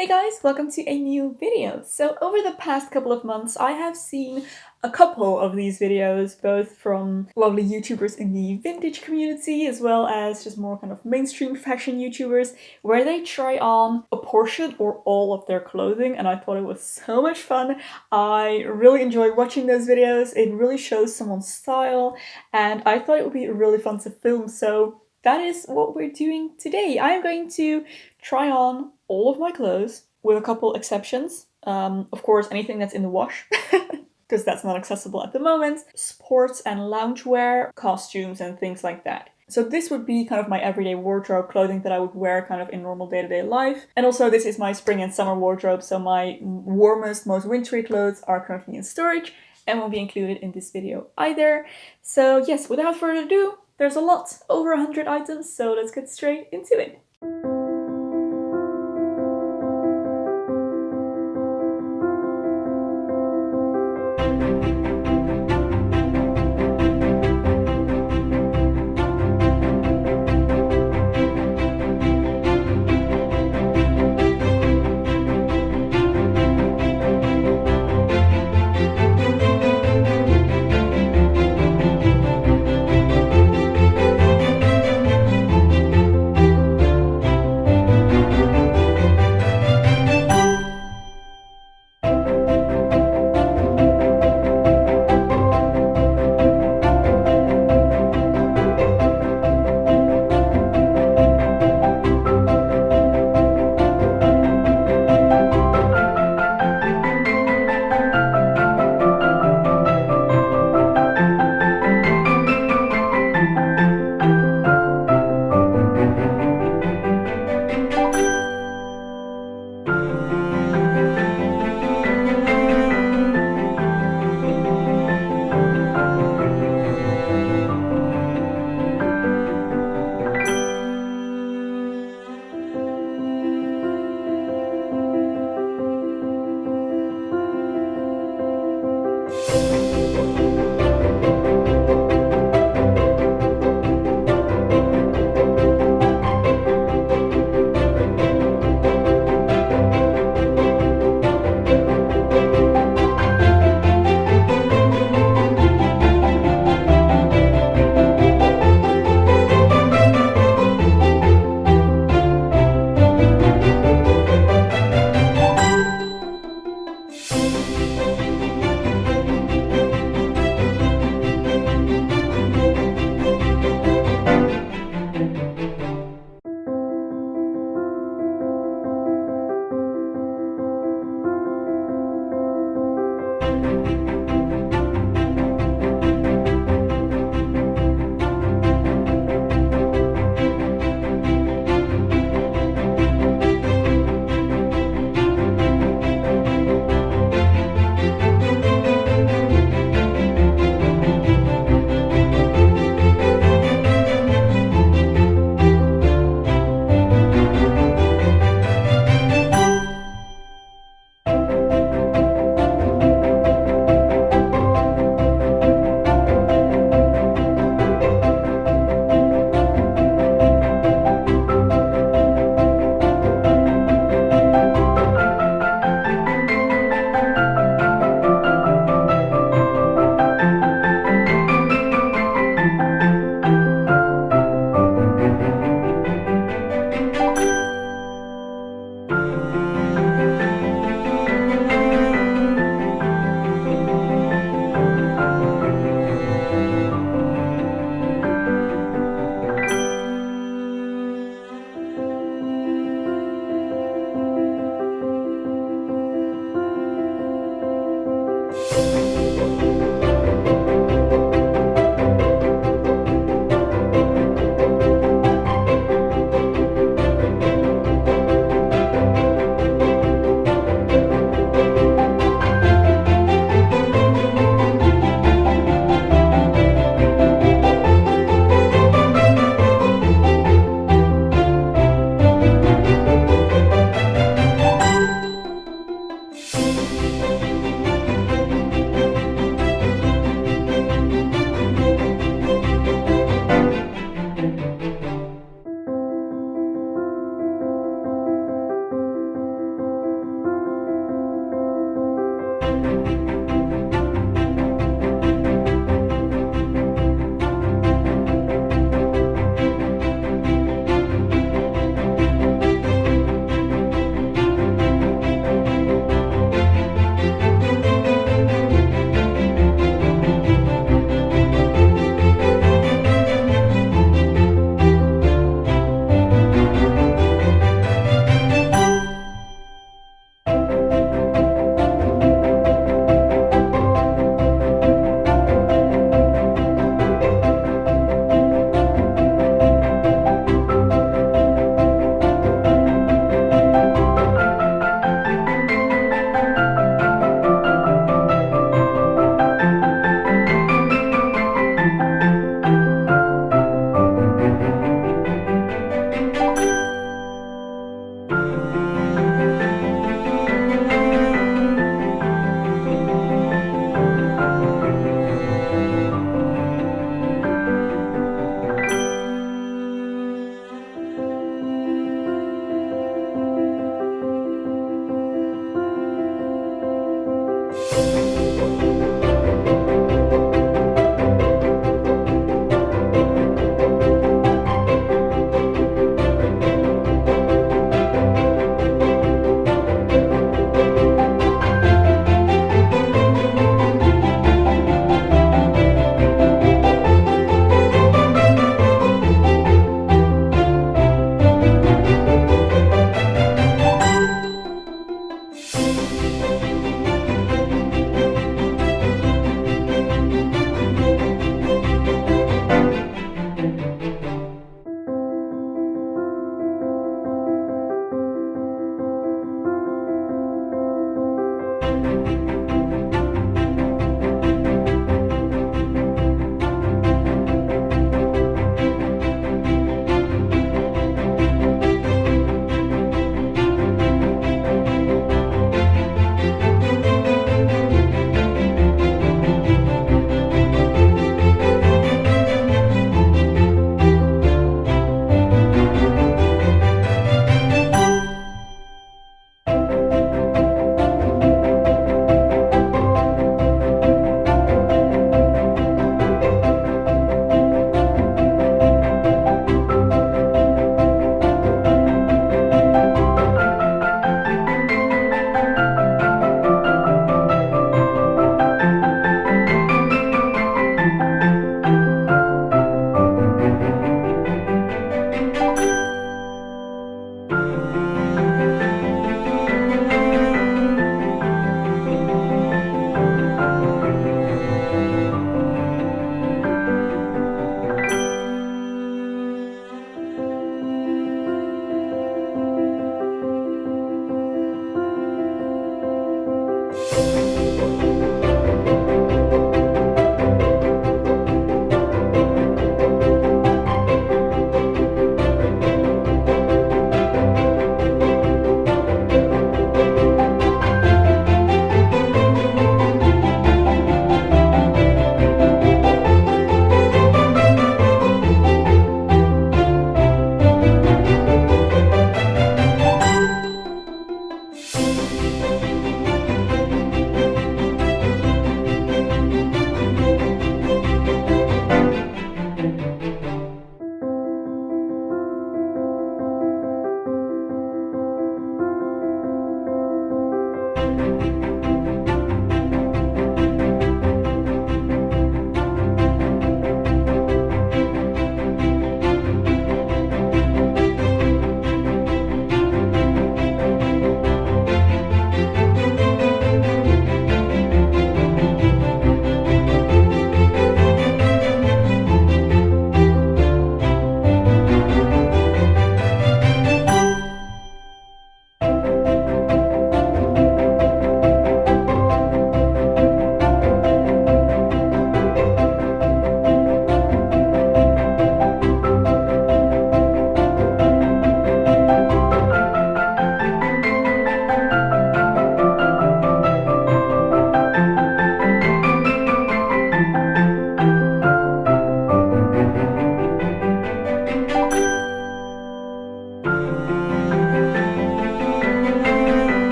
Hey guys, welcome to a new video. So over the past couple of months, I have seen a couple of these videos, both from lovely YouTubers in the vintage community, as well as just more kind of mainstream fashion YouTubers, where they try on a portion or all of their clothing, and I thought it was so much fun. I really enjoy watching those videos. It really shows someone's style, and I thought it would be really fun to film, so that is what we're doing today. I am going to try on all of my clothes, with a couple exceptions. Of course, anything that's in the wash, because that's not accessible at the moment. Sports and loungewear, costumes and things like that. So this would be kind of my everyday wardrobe, clothing that I would wear kind of in normal day-to-day life. And also this is my spring and summer wardrobe, so my warmest, most wintry clothes are currently in storage and won't be included in this video either. So yes, without further ado, there's a lot, over 100 items, so let's get straight into it.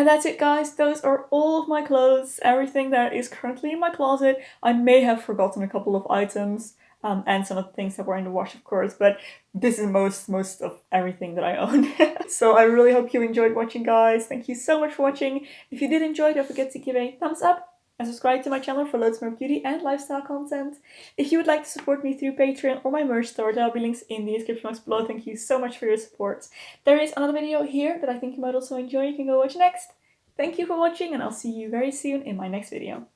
And that's it, guys. Those are all of my clothes, everything that is currently in my closet. I may have forgotten a couple of items, and some of the things that were in the wash, of course, but this is most of everything that I own. So I really hope you enjoyed watching, guys. Thank you so much for watching. If you did enjoy, don't forget to give a thumbs up and subscribe to my channel for loads more beauty and lifestyle content. If you would like to support me through Patreon or my merch store, there will be links in the description box below. Thank you so much for your support. There is another video here that I think you might also enjoy. You can go watch next. Thank you for watching, and I'll see you very soon in my next video.